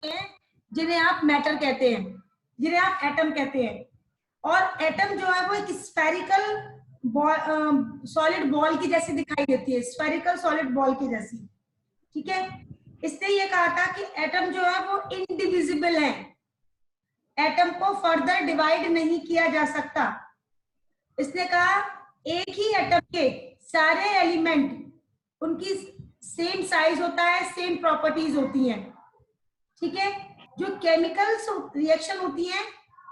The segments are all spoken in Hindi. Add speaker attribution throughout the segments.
Speaker 1: हैं जिन्हें आप मैटर कहते हैं, जिन्हें आप एटम कहते हैं। और एटम जो है वो एक स्फेरिकल सॉलिड बॉल की जैसी दिखाई देती है, स्फेरिकल सॉलिड बॉल की जैसी। ठीक है, इसने ये कहा था कि एटम जो है वो इनडिविजिबल है, एटम को फर्दर डिवाइड नहीं किया जा सकता। इसने कहा एक ही एटम के सारे एलिमेंट उनकी सेम साइज होता है, सेम प्रॉपर्टीज होती हैं। ठीक है, जो केमिकल रिएक्शन होती है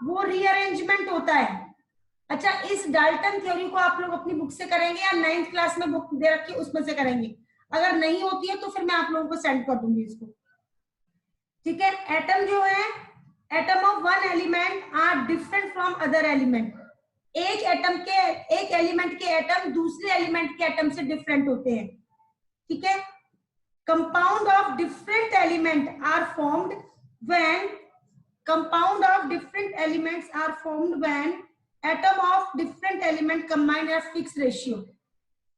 Speaker 1: वो रीअरेंजमेंट होता है। अच्छा, इस डाल्टन थ्योरी को आप लोग अपनी बुक से करेंगे या 9th क्लास में बुक दे रखी है उसमें से करेंगे? अगर नहीं होती है तो फिर मैं आप लोगों को सेंड कर दूंगी इसको। ठीक है, एटम जो है, atom of one element are different from other element. एक एटम के, एक एलिमेंट के एटम दूसरे एलिमेंट के एटम से डिफरेंट होते हैं। ठीक है, compound of different element are formed when atom of different element combine at fixed ratio।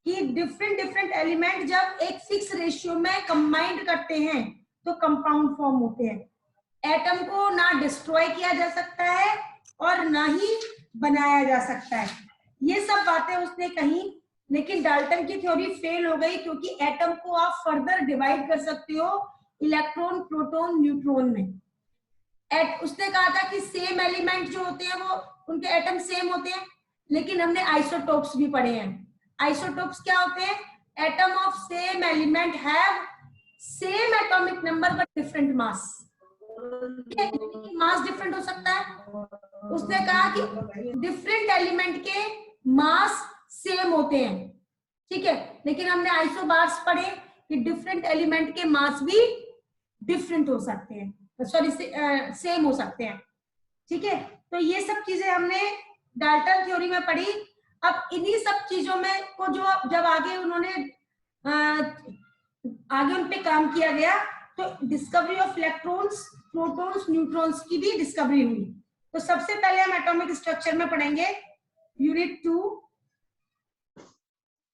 Speaker 1: कि डिफरेंट एलिमेंट जब एक फिक्स रेशियो में कंबाइंड करते हैं तो कंपाउंड फॉर्म होते हैं। एटम को ना डिस्ट्रॉय किया जा सकता है और ना ही बनाया जा सकता है। ये सब बातें उसने कही, लेकिन डाल्टन की थ्योरी फेल हो गई क्योंकि एटम को आप फर्दर डिवाइड कर सकते हो इलेक्ट्रॉन, प्रोटॉन, न्यूट्रॉन में। उसने कहा था कि सेम एलिमेंट जो होते हैं वो उनके एटम सेम होते हैं, लेकिन हमने आइसोटोप्स भी पढ़े हैं। आइसोटोप्स क्या होते हैं? Atom of same element have same atomic number but different mass. Mass different हो सकता है। उसने कहा कि डिफरेंट एलिमेंट के मास सेम होते हैं। ठीक है, लेकिन हमने आइसोबार्स पढ़े कि डिफरेंट एलिमेंट के मास भी डिफरेंट हो सकते हैं, सॉरी सेम हो सकते हैं। ठीक है, तो ये सब चीजें हमने डाल्टन थ्योरी में पढ़ी। अब इन्हीं सब चीजों में को जो जब आगे उन्होंने आगे उन पे काम किया गया तो discovery of electrons, protons, neutrons की भी डिस्कवरी हुई। तो सबसे पहले हम एटॉमिक स्ट्रक्चर में पढ़ेंगे यूनिट 2,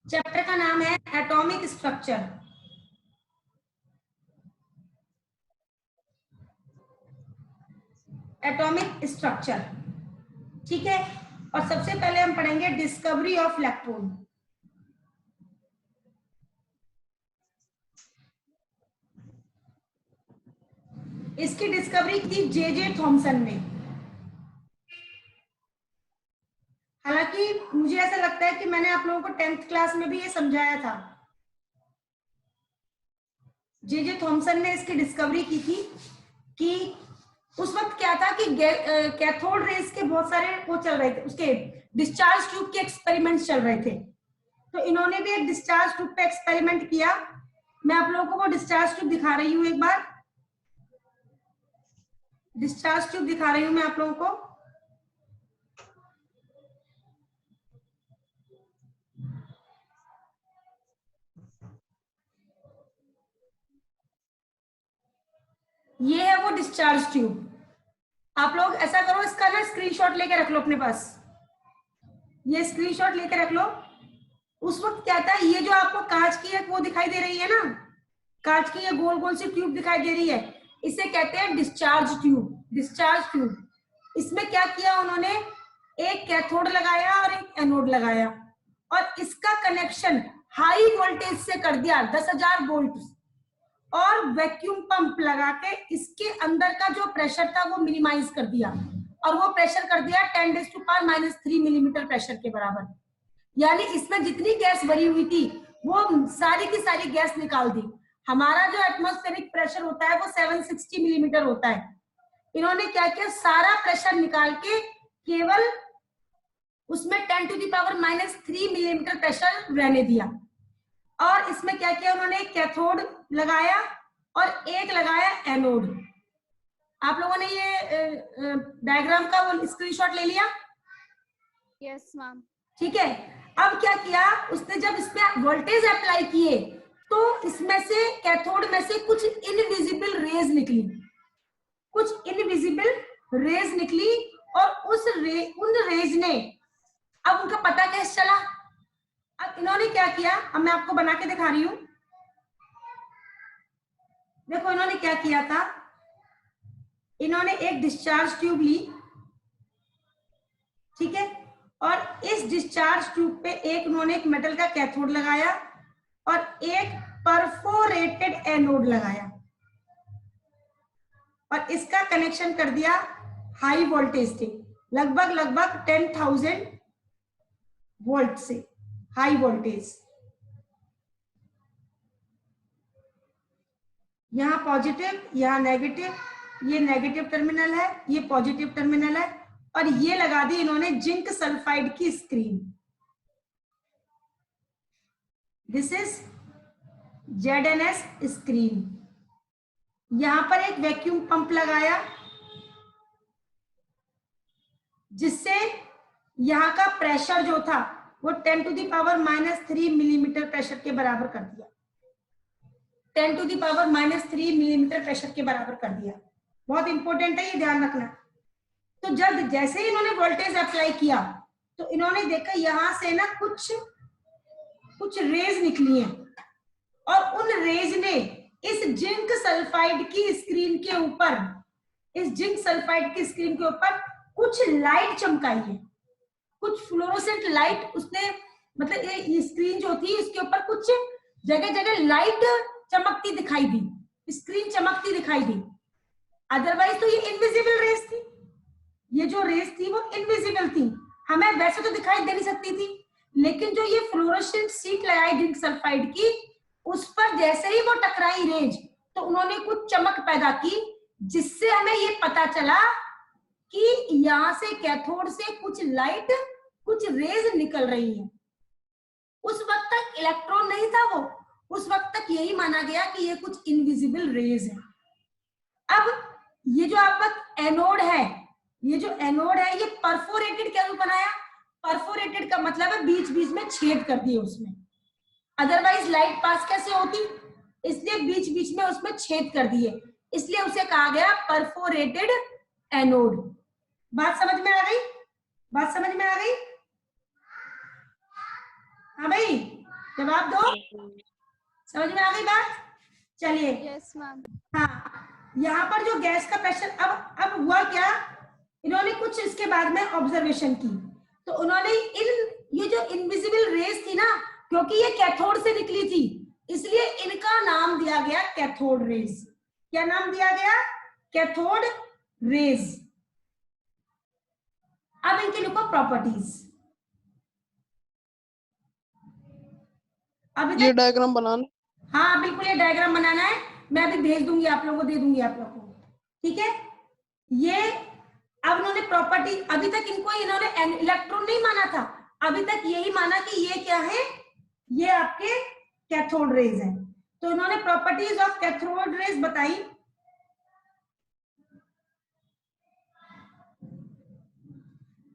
Speaker 1: चैप्टर का नाम है एटॉमिक स्ट्रक्चर। एटॉमिक स्ट्रक्चर, ठीक है। और सबसे पहले हम पढ़ेंगे डिस्कवरी ऑफ इलेक्ट्रॉन। इसकी डिस्कवरी की जे थॉमसन ने। हालांकि मुझे ऐसा लगता है कि मैंने आप लोगों को 10th क्लास में भी ये समझाया था। जे थॉमसन ने इसकी डिस्कवरी की थी कि उस वक्त क्या था कि कैथोड रेज के बहुत सारे वो चल रहे थे, उसके डिस्चार्ज ट्यूब के एक्सपेरिमेंट्स चल रहे थे। तो इन्होंने भी एक डिस्चार्ज ट्यूब पे एक्सपेरिमेंट किया। मैं आप लोगों को वो डिस्चार्ज ट्यूब दिखा रही हूँ, एक बार डिस्चार्ज ट्यूब दिखा रही हूँ मैं आप लोगों को। ये है वो डिस्चार्ज ट्यूब। आप लोग ऐसा करो, इसका ना स्क्रीनशॉट लेके रख लो अपने पास, ये स्क्रीनशॉट लेके रख लो। उस वक्त क्या था, ये जो आपको कांच की एक वो दिखाई दे रही है ना, कांच की ये गोल गोल सी ट्यूब दिखाई दे रही है, इसे कहते हैं डिस्चार्ज ट्यूब। डिस्चार्ज ट्यूब, इसमें क्या किया उन्होंने, एक कैथोड लगाया और एक एनोड लगाया और इसका कनेक्शन हाई वोल्टेज से कर दिया 10,000 वोल्ट, और वैक्यूम पंप लगा के इसके अंदर का जो प्रेशर था वो मिनिमाइज कर दिया, और वो प्रेशर कर दिया 10⁻³ मिलीमीटर प्रेशर के बराबर। यानी इसमें जितनी गैस भरी हुई थी वो सारी की सारी गैस निकाल दी। हमारा जो एटमॉस्फेरिक प्रेशर होता है वो 760 मिलीमीटर होता है। इन्होंने क्या किया, सारा प्रेशर निकाल के केवल उसमें 10⁻³ मिलीमीटर प्रेशर रहने दिया। और इसमें क्या किया उन्होंने, एक कैथोड लगाया और एक लगाया एनोड। आप लोगों ने ये डायग्राम का वो स्क्रीनशॉट ले लिया?
Speaker 2: Yes ma'am.
Speaker 1: ठीक है, अब क्या किया उसने, जब इसमें वोल्टेज अप्लाई किए तो इसमें से कैथोड में से कुछ इनविजिबल रेज निकली, कुछ इनविजिबल रेज निकली, और उन रेज ने, अब उनका पता कैसे चला? अब इन्होंने क्या किया, अब मैं आपको बना के दिखा रही हूं। देखो इन्होंने क्या किया था, इन्होंने एक डिस्चार्ज ट्यूब ली, ठीक है, और इस डिस्चार्ज ट्यूब पे एक उन्होंने एक मेटल का कैथोड लगाया और एक परफोरेटेड एनोड लगाया और इसका कनेक्शन कर दिया हाई वोल्टेज से, लगभग 10,000 वोल्ट से, हाई वोल्टेज। यहाँ पॉजिटिव, यहाँ नेगेटिव, ये नेगेटिव टर्मिनल है, ये पॉजिटिव टर्मिनल है, और ये लगा दी इन्होंने जिंक सल्फाइड की screen. This is ZNS screen. यहां पर एक वैक्यूम पंप लगाया जिससे यहां का प्रेशर जो था वो 10⁻³ मिलीमीटर प्रेशर के बराबर कर दिया, 10⁻³ मिलीमीटर प्रेशर के बराबर कर दिया। बहुत इंपॉर्टेंट है, ये ध्यान रखना। तो जब जैसे ही इन्होंने वोल्टेज अप्लाई किया तो इन्होंने देखा यहां से ना कुछ रेज निकली हैं और उन रेज ने इस जिंक सल्फाइड की स्क्रीन के ऊपर, इस जिंक सल्फाइड की स्क्रीन के ऊपर कुछ लाइट चमकाई है, कुछ फ्लोरोसेंट लाइट उसने, मतलब ये स्क्रीन जो थी इसके ऊपर कुछ जगह जगह लाइट चमकती दिखाई दी, स्क्रीन चमकती दिखाई दी। अदरवाइज तो ये इनविजिबल रेस थी, ये जो रेस थी वो इनविजिबल थी, हमें वैसे तो दिखाई दे नहीं सकती थी, लेकिन जो ये फ्लोरोसेंट शीट लगाई जिंक सल्फाइड की, उस पर जैसे ही वो टकराई रेज तो उन्होंने कुछ चमक पैदा की, जिससे हमें ये पता चला कि यहां से कैथोड से कुछ लाइट, कुछ रेज निकल रही है। उस वक्त तक इलेक्ट्रॉन नहीं था वो, उस वक्त तक यही माना गया कि ये कुछ इनविजिबल रेज है। अब ये जो आपका एनोड है, ये जो एनोड है ये परफोरेटेड क्यों बनाया? परफोरेटेड का मतलब है बीच बीच में छेद कर दिए उसमें, अदरवाइज लाइट पास कैसे होती, इसलिए बीच बीच में उसमें छेद कर दिए, इसलिए उसे कहा गया परफोरेटेड एनोड। बात समझ में आ गई? बात समझ में आ गई? हाँ भाई, जवाब दो। समझ में आ गई बात? चलिए।
Speaker 2: Yes ma'am.
Speaker 1: हाँ, यहाँ पर जो गैस का प्रेशर, अब हुआ क्या, इन्होंने कुछ इसके बाद में ऑब्जर्वेशन की, तो उन्होंने ये जो इनविजिबल रेज थी ना, क्योंकि ये कैथोड से निकली थी, इसलिए इनका नाम दिया गया कैथोड रेज। क्या नाम दिया गया? Cathode rays. अब इनके लिखो प्रॉपर्टीज। अभी
Speaker 3: ये
Speaker 1: तक
Speaker 3: डायग्राम बनाना।
Speaker 1: हाँ बिल्कुल, ये डायग्राम बनाना है, मैं अभी भेज दूंगी आप लोगों को, दे दूंगी आप लोगों को, ठीक है। ये अब उन्होंने प्रॉपर्टी, अभी तक इन्होंने इलेक्ट्रॉन नहीं माना था, अभी तक यही माना कि ये क्या है, ये आपके कैथोड रेज है। तो इन्होंने प्रॉपर्टीज ऑफ कैथोड रेज बताई।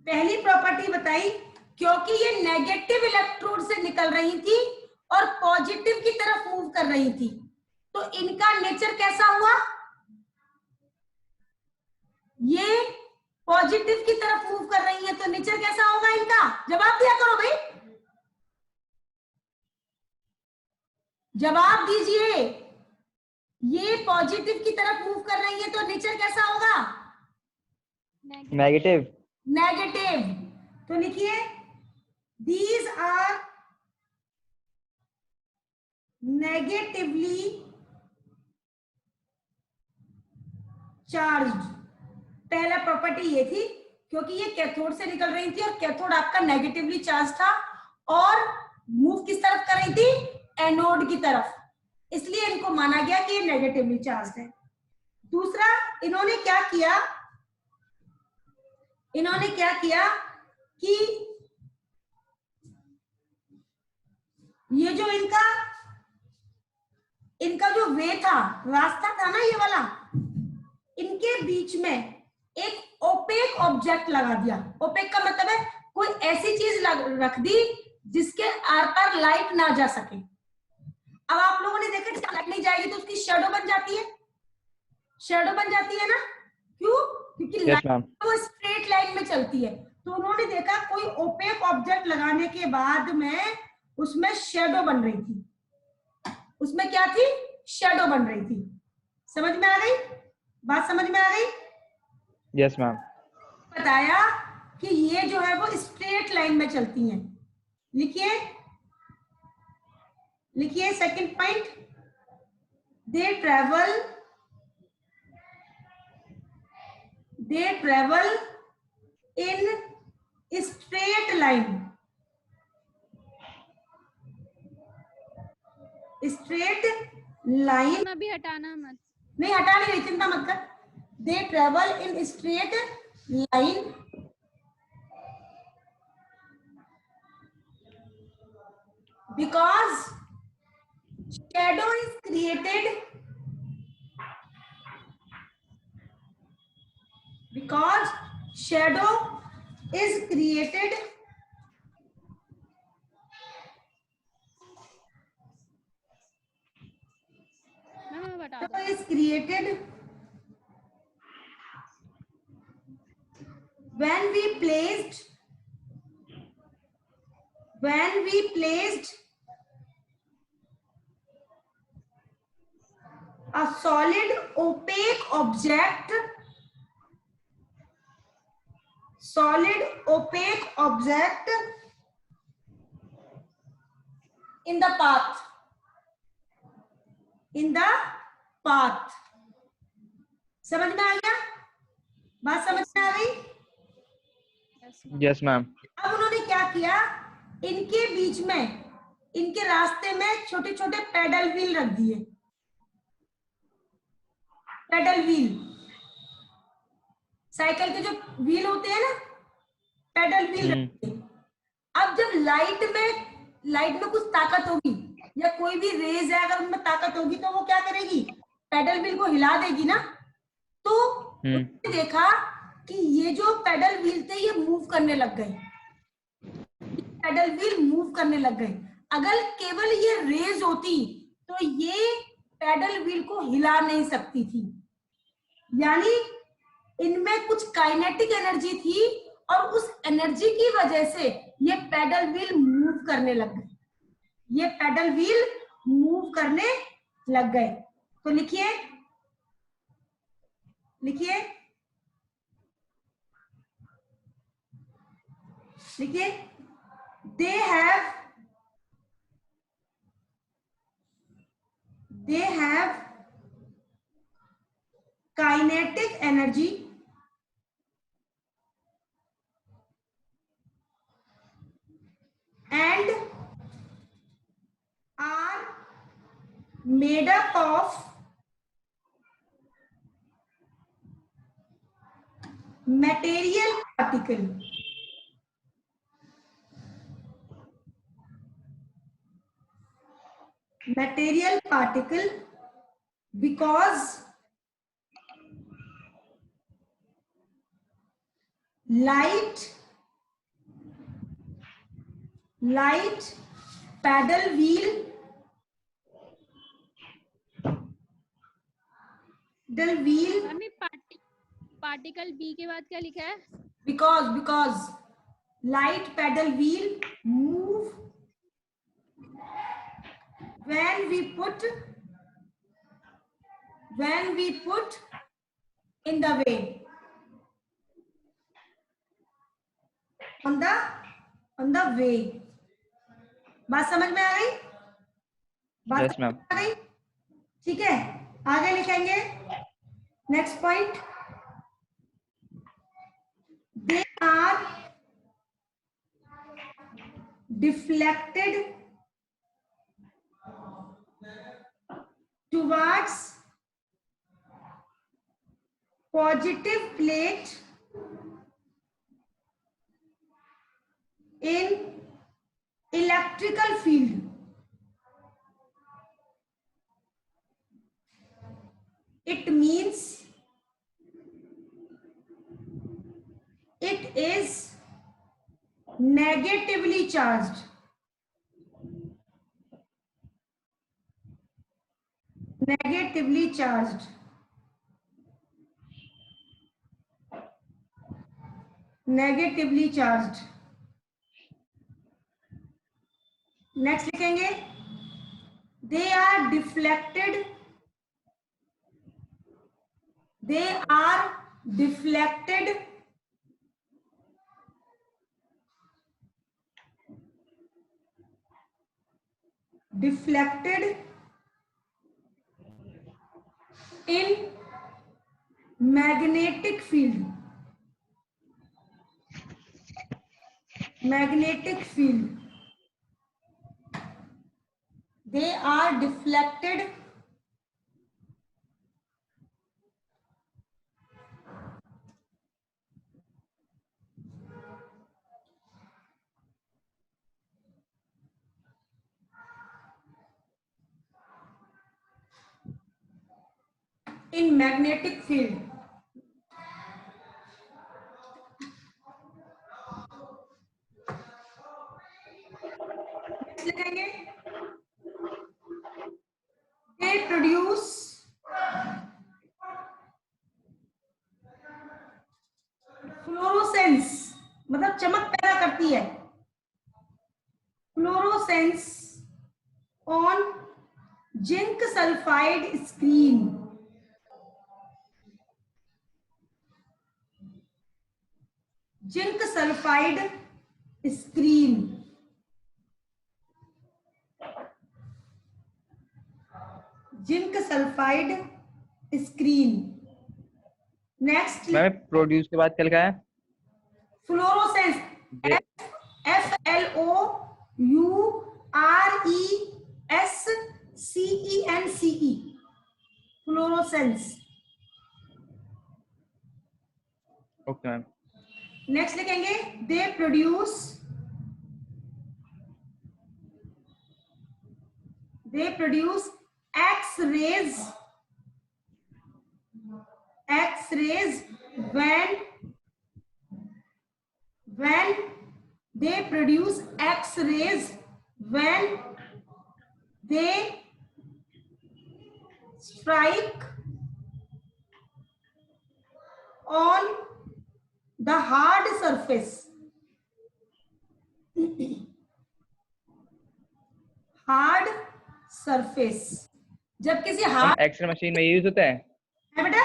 Speaker 1: पहली प्रॉपर्टी बताई, क्योंकि ये नेगेटिव इलेक्ट्रोड से निकल रही थी और पॉजिटिव की तरफ मूव कर रही थी, तो इनका नेचर कैसा हुआ? ये पॉजिटिव की तरफ मूव कर रही है तो नेचर कैसा होगा इनका? जवाब दिया करो भाई, जवाब दीजिए। ये पॉजिटिव की तरफ मूव कर रही है तो नेचर कैसा होगा?
Speaker 4: नेगेटिव।
Speaker 1: नेगेटिव। तो लिखिए, दीज आर नेगेटिवली चार्ज्ड। पहला प्रॉपर्टी ये थी, क्योंकि ये कैथोड से निकल रही थी और कैथोड आपका नेगेटिवली चार्ज था और मूव किस तरफ कर रही थी? एनोड की तरफ, इसलिए इनको माना गया कि ये नेगेटिवली चार्ज है। दूसरा, इन्होंने क्या किया कि ये जो इनका जो वे था, रास्ता था ना ये वाला, इनके बीच में एक ओपेक ऑब्जेक्ट लगा दिया। ओपेक का मतलब है कोई ऐसी चीज रख दी जिसके आर पार लाइट ना जा सके। अब आप लोगों ने देखा लाइट नहीं जाएगी तो उसकी शैडो बन जाती है, शैडो बन जाती है ना, क्यों? क्योंकि लाइट तो स्ट्रेट लाइन में चलती है। तो उन्होंने देखा कोई ओपेक ऑब्जेक्ट लगाने के बाद में उसमें शैडो बन रही थी, उसमें क्या थी? शैडो बन रही थी। समझ में आ गई बात? समझ में आ गई?
Speaker 3: Yes ma'am.
Speaker 1: बताया कि ये जो है वो स्ट्रेट लाइन में चलती हैं। लिखिए, लिखिए second point, they travel in straight line. Straight line,
Speaker 2: अभी हटाना मत।
Speaker 1: नहीं हटा नहीं रही, चिंता मत कर। They travel in straight line because shadow is created because shadow is created
Speaker 2: ma'am बता
Speaker 1: shadow
Speaker 2: दो।
Speaker 1: is created when we placed a solid opaque object in the path समझ में आ गया? बात समझ में आ गई?
Speaker 3: Yes ma'am.
Speaker 1: अब उन्होंने क्या किया, इनके बीच में, इनके रास्ते में छोटे छोटे पैडल व्हील रख दिए। पैडल व्हील, साइकिल के जो व्हील होते हैं ना, पैडल व्हील रख दिए। अब जब लाइट में कुछ ताकत होगी या कोई भी रेज है, अगर उनमें ताकत होगी तो वो क्या करेगी, पैडल व्हील को हिला देगी ना। तो उन्होंने देखा कि ये जो पैडल व्हील थे ये मूव करने लग गए, पैडल व्हील मूव करने लग गए। अगर केवल ये रेज होती तो ये पैडल व्हील को हिला नहीं सकती थी, यानी इनमें कुछ काइनेटिक एनर्जी थी और उस एनर्जी की वजह से ये पैडल व्हील मूव करने लग गए, ये पैडल व्हील मूव करने लग गए। तो लिखिए, लिखिए, लिखिए, they have kinetic energy and are made up of material particle because light paddle wheel
Speaker 2: particle b के बाद क्या लिखा है?
Speaker 1: because light paddle wheel move when we put in the way, on the way। बात समझ में आ गई? बात
Speaker 3: यस मैम।
Speaker 1: समझ में आ गई? ठीक है, आगे लिखेंगे next point, they are deflected towards positive plate in electrical field। It means it is negatively charged। Negatively charged। Negatively charged। Next लिखेंगे, they are deflected in magnetic field. They are deflected in magnetic field. लिखेंगे they produce फ्लोरोसेंस, मतलब चमक पैदा करती है, fluorescence on zinc sulphide screen. Zinc sulphide screen. Zinc sulphide screen. Next
Speaker 3: ma'am produce के बाद क्या लिखा है?
Speaker 1: Fluorescence. FLOURESCENCE. Fluorescence.
Speaker 3: Okay ma'am.
Speaker 1: Next लिखेंगे they produce X-rays when they produce X-rays when they strike on the hard surface. Hard surface. जब किसी हार्ड
Speaker 3: एक्सरे मशीन में ये यूज होता है
Speaker 1: बेटा,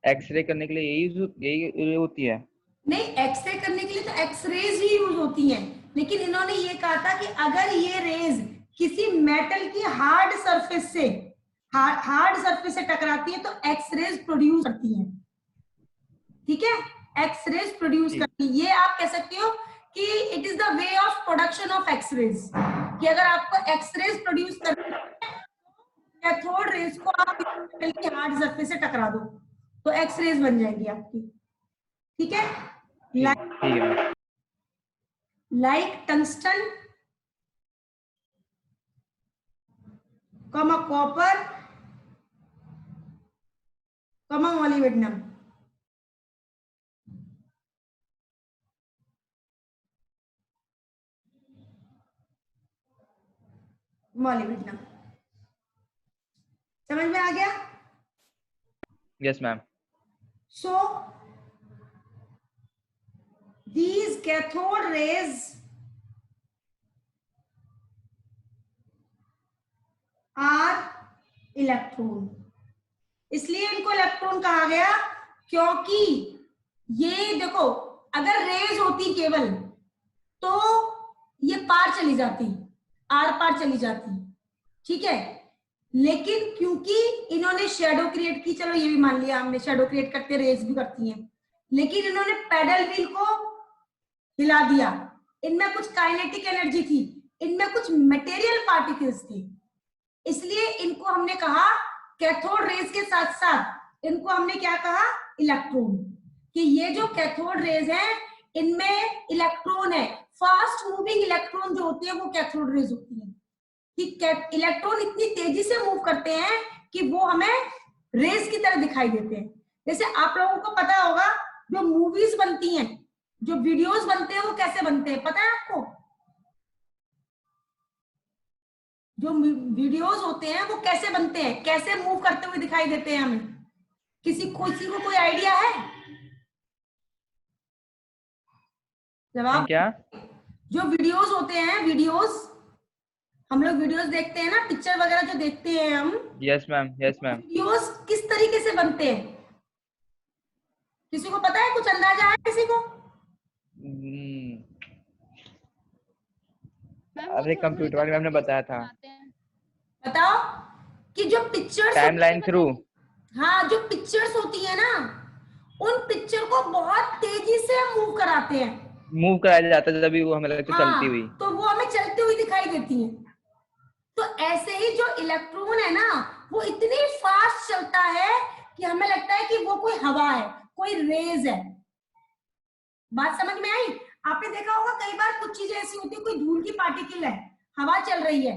Speaker 3: एक्सरे करने के लिए यही होती है.
Speaker 1: नहीं, एक्सरे करने के लिए तो एक्सरेज ही यूज होती हैं, लेकिन इन्होंने ये कहा था कि अगर ये रेज किसी मेटल की हार्ड सरफेस से टकराती है तो एक्सरेज प्रोड्यूस करती हैं. ठीक है, एक्सरेज प्रोड्यूस करती है. ये आप कह सकते हो कि it is the way of production of x rays, कि अगर आपको एक्सरेज प्रोड्यूस करना है कैथोड रेज को आप मेटल की हार्ड सरफेस से टकरा दो तो एक्सरेज बन जाएगी आपकी. ठीक है, लाइक टंगस्टन, कॉपर, मोलिब्डेनम. समझ में आ गया?
Speaker 3: Yes ma'am.
Speaker 1: So these cathode rays are electron. इसलिए इनको इलेक्ट्रॉन कहा गया क्योंकि ये देखो, अगर रेज होती केवल तो ये पार चली जाती, आर पार चली जाती. ठीक है, लेकिन क्योंकि इन्होंने शेडो क्रिएट की, चलो ये भी मान लिया हमने, शेडो क्रिएट करते रेज भी करती हैं, लेकिन इन्होंने पैडल व्हील को हिला दिया. इनमें कुछ काइनेटिक एनर्जी थी, इनमें कुछ मटेरियल पार्टिकल्स थे, इसलिए इनको हमने कहा कैथोड रेज के साथ साथ इनको हमने क्या कहा, इलेक्ट्रॉन. कि ये जो कैथोड रेज है इनमें इलेक्ट्रॉन है, फास्ट मूविंग इलेक्ट्रॉन जो होती है वो कैथोड रेज होती है. कि इलेक्ट्रॉन इतनी तेजी से मूव करते हैं कि वो हमें रेज की तरह दिखाई देते हैं. जैसे आप लोगों को पता होगा जो मूवीज बनती हैं, जो वीडियोस बनते हैं वो कैसे बनते हैं, पता है आपको? जो वीडियोस होते हैं वो कैसे बनते हैं, कैसे मूव करते हुए दिखाई देते हैं हमें? किसी को कोई आइडिया है? जवाब
Speaker 3: क्या?
Speaker 1: जो वीडियोस होते हैं, वीडियोस हम लोग वीडियोस देखते हैं ना, पिक्चर वगैरह जो देखते हैं हम.
Speaker 3: Yes ma'am, yes ma'am.
Speaker 1: Videos किस तरीके से बनते हैं? किसी को पता है, कुछ अंदाजा है किसी को?
Speaker 2: मैम
Speaker 3: अरे कंप्यूटर वाले मैम ने बताया था,
Speaker 1: बताओ कि जो पिक्चर्स,
Speaker 3: टाइमलाइन थ्रू।
Speaker 1: हाँ जो पिक्चर्स होती है ना, उन पिक्चर को बहुत तेजी से मूव कराते हैं।
Speaker 3: मूव कराया जाता है जब भी वो हमें लगता है चलती हुई।
Speaker 1: हाँ, तो वो हमें चलती हुई दिखाई देती है। तो ऐसे ही जो इलेक्ट्रॉन है ना, वो इतनी फास्ट चलता है कि हमें लगता है कि वो कोई हवा है, कोई रेज है। बात समझ में आई? आपने देखा होगा कई बार कुछ चीजें ऐसी होती है, कोई धूल की पार्टिकल है, हवा चल रही है,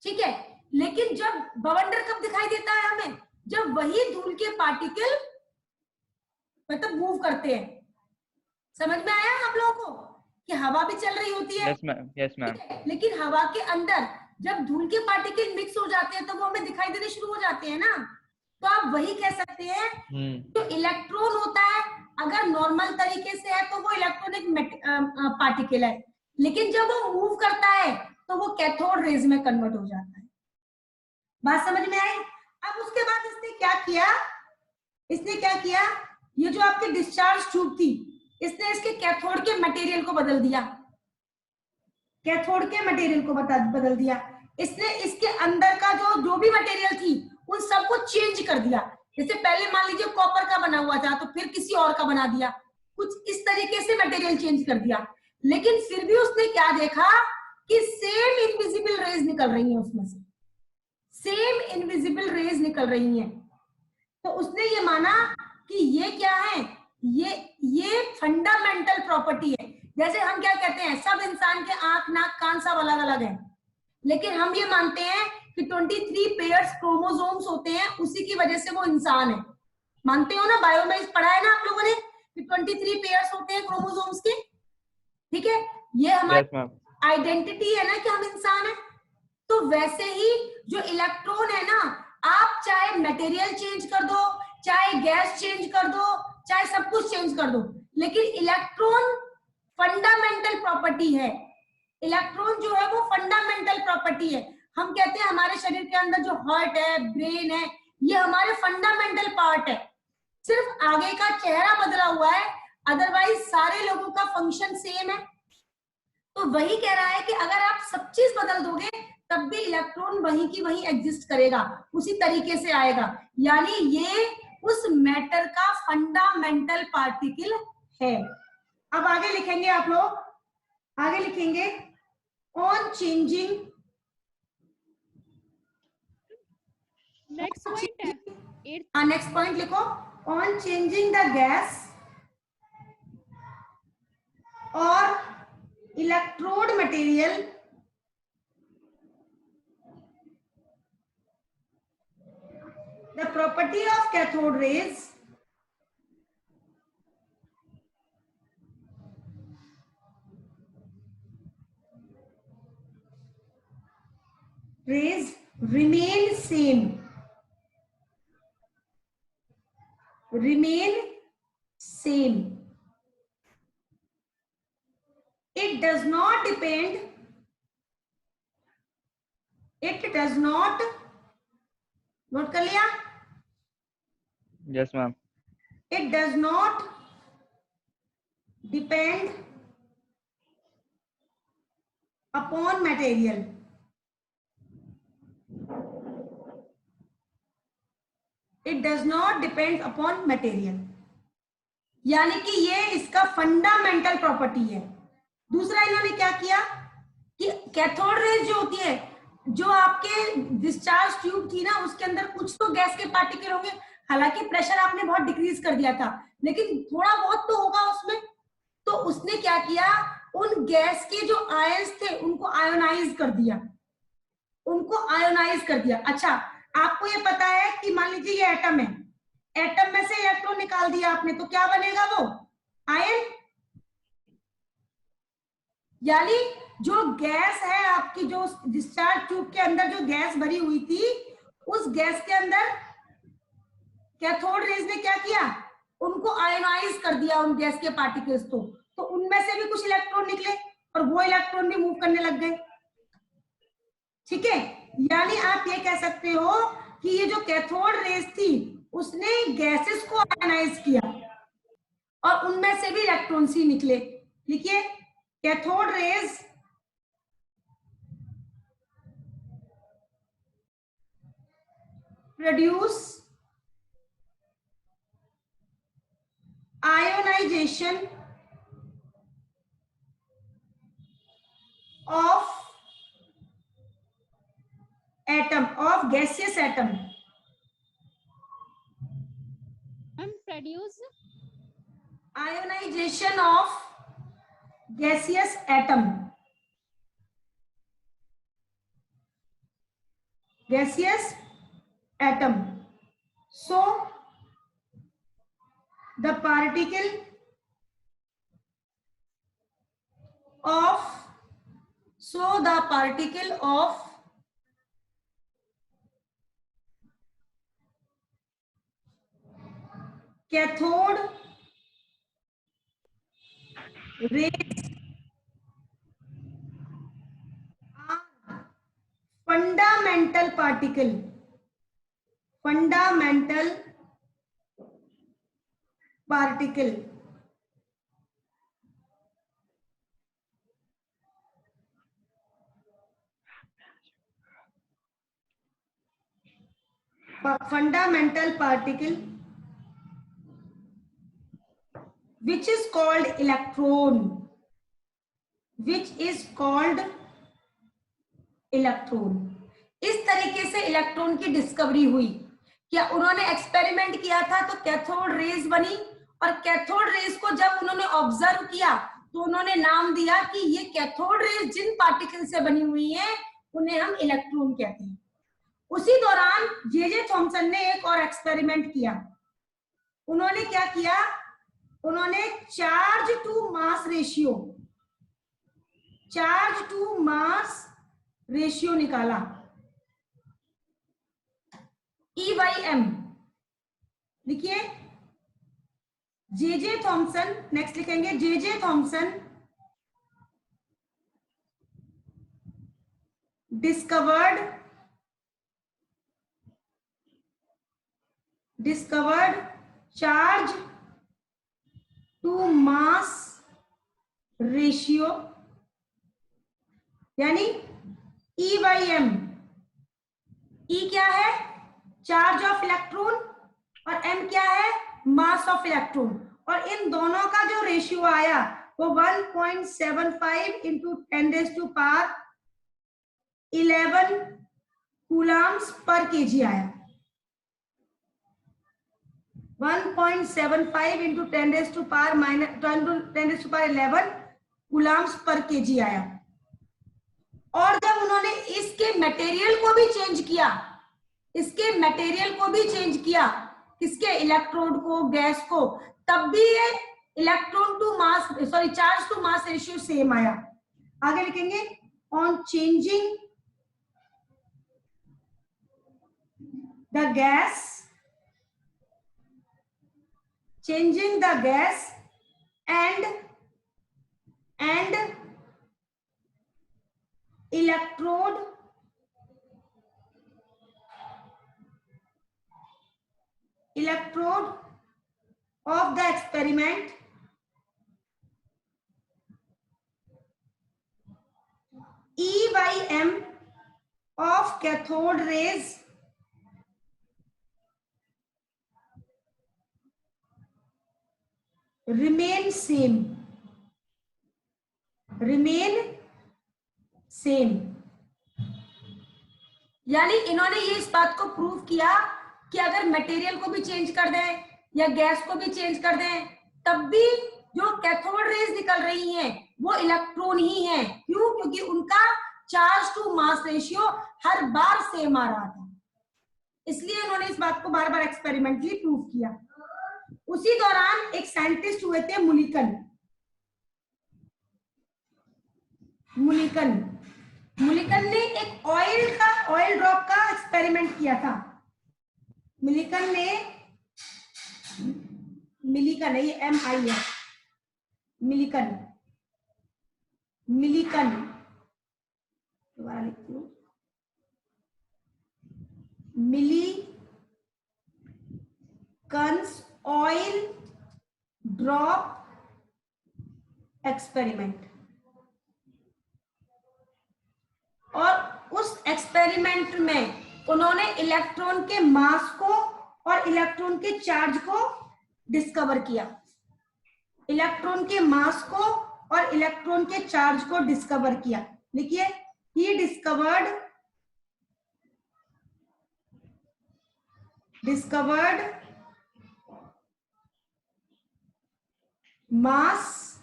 Speaker 1: ठीक है, लेकिन जब बवंडर कब दिखाई देता है हमें, जब वही धूल के पार्टिकल मतलब मूव करते हैं। समझ में आया आप लोगों को कि हवा भी चल रही होती है?
Speaker 3: Yes ma'am, yes ma'am.
Speaker 1: लेकिन हवा के अंदर जब धूल के पार्टिकल मिक्स हो जाते हैं तो वो हमें दिखाई देने शुरू हो जाते हैं ना। तो आप वही कह सकते हैं, जो इलेक्ट्रॉन होता है अगर नॉर्मल तरीके से है तो वो इलेक्ट्रॉनिक पार्टिकल है, लेकिन जब वो मूव करता है तो वो कैथोड रेज में कन्वर्ट हो जाता है। बात समझ में आई? अब उसके बाद इसने क्या किया, ये जो आपकी डिस्चार्ज ट्यूब थी, इसने इसके कैथोड के मटेरियल को बदल दिया, बदल दिया। इसने इसके अंदर का जो भी मटेरियल थी उन सबको चेंज कर दिया। जैसे पहले मान लीजिए कॉपर का बना हुआ था तो फिर किसी और का बना दिया, कुछ इस तरीके से मटेरियल चेंज कर दिया। लेकिन फिर भी उसने क्या देखा कि सेम इनविजिबल रेज निकल रही हैं उसमें से, सेम इनविजिबल रेज निकल रही हैं। तो उसने ये माना कि ये क्या है, ये फंडामेंटल प्रॉपर्टी है। जैसे हम क्या कहते हैं, सब इंसान के आंख नाक कान सब अलग अलग है, लेकिन हम ये मानते हैं कि 23 पेयर्स क्रोमोसोम्स होते हैं, उसी की वजह से वो इंसान है। मानते हो ना, बायो में पढ़ा है ना आप लोगों ने कि 23 पेयर्स होते हैं क्रोमोसोम्स के, ठीक है, ये हमारी आइडेंटिटी है ना कि हम इंसान है। तो वैसे ही जो इलेक्ट्रॉन है ना, आप चाहे मटेरियल चेंज कर दो, चाहे गैस चेंज कर दो, चाहे सब कुछ चेंज कर दो, लेकिन इलेक्ट्रॉन फंडामेंटल प्रॉपर्टी है। इलेक्ट्रॉन जो है वो फंडामेंटल प्रॉपर्टी है। हम कहते हैं हमारे शरीर के अंदर जो हार्ट है, ब्रेन है, ये हमारे फंडामेंटल पार्ट है। सिर्फ आगे का चेहरा बदला हुआ है, अदरवाइज सारे लोगों का फंक्शन सेम है। तो वही कह रहा है कि अगर आप सब चीज बदल दोगे तब भी इलेक्ट्रॉन वहीं की वहीं एग्जिस्ट करेगा, उसी तरीके से आएगा। यानी ये उस मैटर का फंडामेंटल पार्टिकल है। अब आगे लिखेंगे आप लोग, आगे लिखेंगे ऑन चेंजिंग,
Speaker 2: नेक्स्ट पॉइंट है 8th।
Speaker 1: हाँ नेक्स्ट पॉइंट लिखो, ऑन चेंजिंग द गैस और electrode material the property of cathode rays remain same, it does not depend, note कर लिया?
Speaker 3: Yes ma'am.
Speaker 1: It does not depend upon material. It does not depend upon material. यानी कि ये इसका फंडामेंटल प्रॉपर्टी है। दूसरा इन्होंने क्या किया कि कैथोड रेज जो होती है, जो आपके डिस्चार्ज ट्यूब थी ना, उसके अंदर कुछ तो गैस के पार्टिकल होंगे। हालांकि प्रेशर आपने बहुत डिक्रीज कर दिया था, लेकिन थोड़ा बहुत तो होगा उसमें। तो उसने क्या किया, उन गैस के जो आयंस थे उनको आयोनाइज कर दिया, अच्छा, आपको ये पता है कि मान लीजिए ये एटम है, एटम में से इलेक्ट्रॉन निकाल दिया आपने, तो क्या बनेगा वो आयन। यानी जो गैस है आपकी, जो डिस्चार्ज ट्यूब के अंदर जो गैस भरी हुई थी, उस गैस के अंदर कैथोड रेज ने क्या किया, उनको आयोनाइज कर दिया, उन गैस के पार्टिकल्स को। तो उनमें से भी कुछ इलेक्ट्रॉन निकले और वो इलेक्ट्रॉन भी मूव करने लग गए, ठीक है। यानी आप ये कह सकते हो कि ये जो कैथोड रेज थी उसने गैसेस को आयोनाइज किया, और उनमें से भी इलेक्ट्रॉन्स ही निकले। लिखिए, cathode rays produce ionization of atom, of gaseous atom.
Speaker 2: Ma'am produce
Speaker 1: Ionization of gaseous atom. Gaseous atom. So the particle of cathode rays are fundamental particle. Fundamental particle. Fundamental particle which is called electron. Which is called electron. इस तरीके से इलेक्ट्रॉन की डिस्कवरी हुई। क्या उन्होंने एक्सपेरिमेंट किया था तो कैथोड रेज बनी, और कैथोड रेज को जब उन्होंने ऑब्जर्व किया तो उन्होंने नाम दिया कि ये कैथोड रेज जिन पार्टिकल से बनी हुई है उन्हें हम इलेक्ट्रॉन कहते हैं। उसी दौरान जे थॉमसन ने एक और एक्सपेरिमेंट किया। उन्होंने क्या किया, उन्होंने चार्ज टू मास रेशियो निकाला, E/m। लिखिए, जे थॉमसन, नेक्स्ट लिखेंगे J Thomson discovered charge to mass ratio, यानी E/m। E क्या है, चार्ज ऑफ इलेक्ट्रॉन, और m क्या है, मास ऑफ इलेक्ट्रॉन। और इन दोनों का जो रेशियो आया वो 1.75 इंटू 10⁻11 कूलम्स पर केजी आया। 1.75 इंटू 10⁻11 कूलम्स पर केजी आया। और जब उन्होंने इसके मटेरियल को भी चेंज किया, किसके, इलेक्ट्रोड को, गैस को, तब भी ये charge to mass ratio same आया। आगे लिखेंगे, on changing the gas and electrode of the experiment, E/m of cathode rays remain same। यानी इन्होंने ये इस बात को प्रूव किया कि अगर मटेरियल को भी चेंज कर दें या गैस को भी चेंज कर दें तब भी जो कैथोड रेज निकल रही हैं वो इलेक्ट्रॉन ही हैं। क्यों? क्योंकि उनका चार्ज टू मास रेशियो हर बार सेम आ रहा था, इसलिए उन्होंने इस बात को बार बार एक्सपेरिमेंटली प्रूव किया। उसी दौरान एक साइंटिस्ट हुए थे मुलिकन ने एक ऑयल ड्रॉप का एक्सपेरिमेंट किया था। मिलिकन है, ये MI है, मिलिकन दोबारा लिखती हूँ, मिलिकन्स ऑयल ड्रॉप एक्सपेरिमेंट। और उस एक्सपेरिमेंट में उन्होंने इलेक्ट्रॉन के मास को और इलेक्ट्रॉन के चार्ज को डिस्कवर किया। इलेक्ट्रॉन के मास को और इलेक्ट्रॉन के चार्ज को डिस्कवर किया। लिखिए, he discovered mass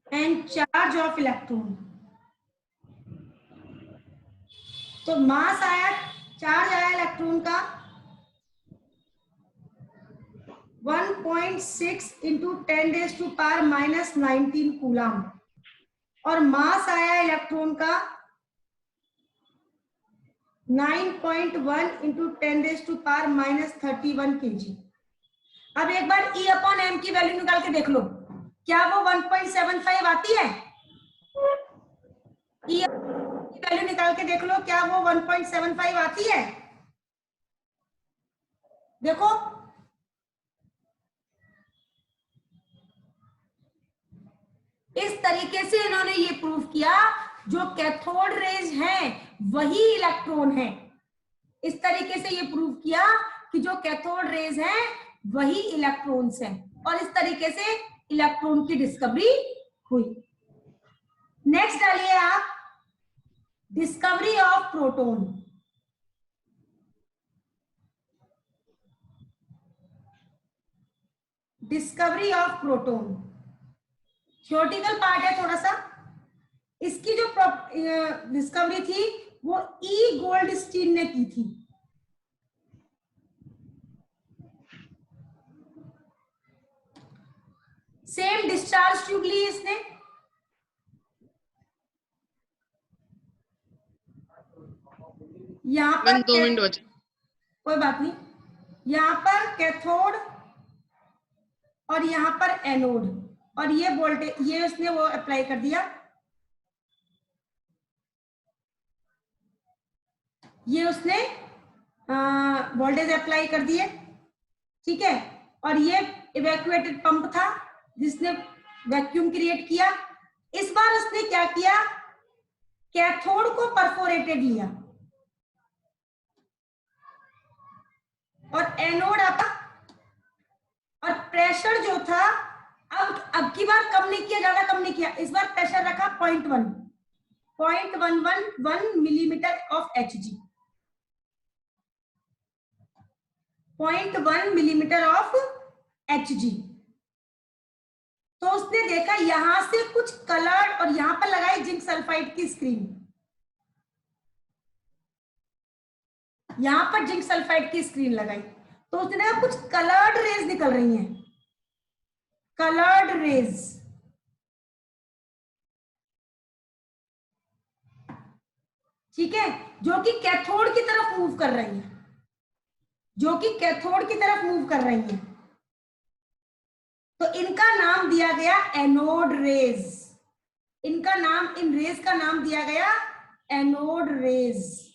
Speaker 1: and charge of electron. तो मास आया, चार्ज आया इलेक्ट्रॉन का 1.6 इंटू 10⁻⁻19 कूलम, और मास आया इलेक्ट्रॉन का 9.1 इंटू 10⁻⁻31 kg। अब एक बार E अपॉन M की वैल्यू निकाल के देख लो, क्या वो 1.75 आती है? E की वैल्यू निकाल के देख लो, क्या वो 1.75 आती है? देखो, इस तरीके से इन्होंने ये प्रूव किया जो कैथोड रेज हैं वही इलेक्ट्रॉन है। इस तरीके से ये प्रूव किया कि जो कैथोड रेज हैं वही इलेक्ट्रॉन्स हैं, और इस तरीके से इलेक्ट्रॉन की डिस्कवरी हुई। नेक्स्ट डालिए आप, discovery of proton. Discovery of proton theoretical part है थोड़ा सा। इसकी जो डिस्कवरी थी वो ई गोल्डस्टीन ने की थी। सेम डिस्चार्ज ट्यूब ली इसने, यहां पर
Speaker 4: 2 मिनट बचे,
Speaker 1: कोई बात नहीं, यहां पर कैथोड और यहां पर एनोड, और ये वोल्टेज, ये उसने वो अप्लाई कर दिया, ये उसने वोल्टेज अप्लाई कर दिए, ठीक है। और ये इवैक्यूएटेड पंप था जिसने वैक्यूम क्रिएट किया। इस बार उसने क्या किया, कैथोड को परफोरेटेड लिया और एनोड आपका, और प्रेशर जो था अब की बार कम नहीं किया, ज्यादा कम नहीं किया, इस बार प्रेशर रखा 0.111 millimetre of Hg, 0.1 millimetre of Hg। तो उसने देखा यहां से कुछ कलर्ड, और यहां पर लगाई जिंक सल्फाइड की स्क्रीन, यहां पर जिंक सल्फाइड की स्क्रीन लगाई, तो उसने देखा कुछ कलर्ड रेज निकल रही हैं, कलर्ड रेज। ठीक है, जो कि कैथोड की तरफ मूव कर रही है, जो कि कैथोड की तरफ मूव कर रही है। तो इनका नाम दिया गया एनोड रेज, इनका नाम, इन रेज का नाम दिया गया एनोड रेज।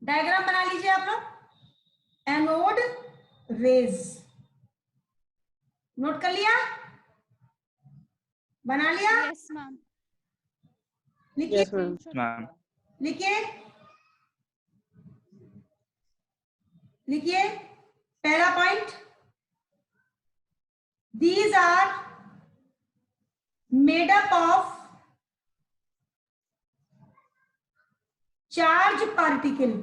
Speaker 1: डायग्राम बना लीजिए आप लोग, एनोड रेज, नोट कर लिया, बना लिया?
Speaker 2: Yes ma'am.
Speaker 1: लिखिए,
Speaker 4: yes, ma'am.
Speaker 3: मैम
Speaker 1: लिखिए, लिखिए, पहला point, these are made up of charge particle.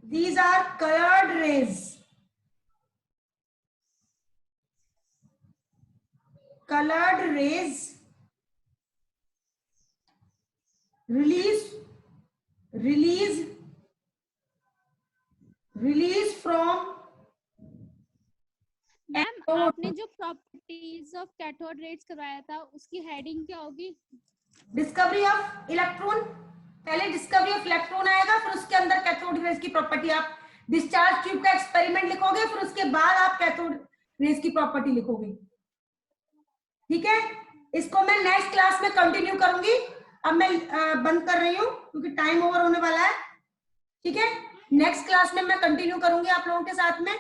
Speaker 1: These are colored rays. Colored rays release from
Speaker 2: ma'am आपने जो प्रॉपर्टीज ऑफ कैथोड रेज करवाया था उसकी हेडिंग क्या होगी?
Speaker 1: Discovery of electron. पहले डिस्कवरी ऑफ इलेक्ट्रॉन आएगा, फिर उसके अंदर कैथोड रेज की प्रॉपर्टी। आप डिस्चार्ज ट्यूब का एक्सपेरिमेंट लिखोगे, फिर उसके बाद आप कैथोड रेज की प्रॉपर्टी लिखोगे। ठीक है, इसको मैं नेक्स्ट क्लास में कंटिन्यू करूंगी। अब मैं बंद कर रही हूँ क्योंकि टाइम ओवर होने वाला है। ठीक है, नेक्स्ट क्लास में मैं कंटिन्यू करूंगी आप लोगों के साथ में।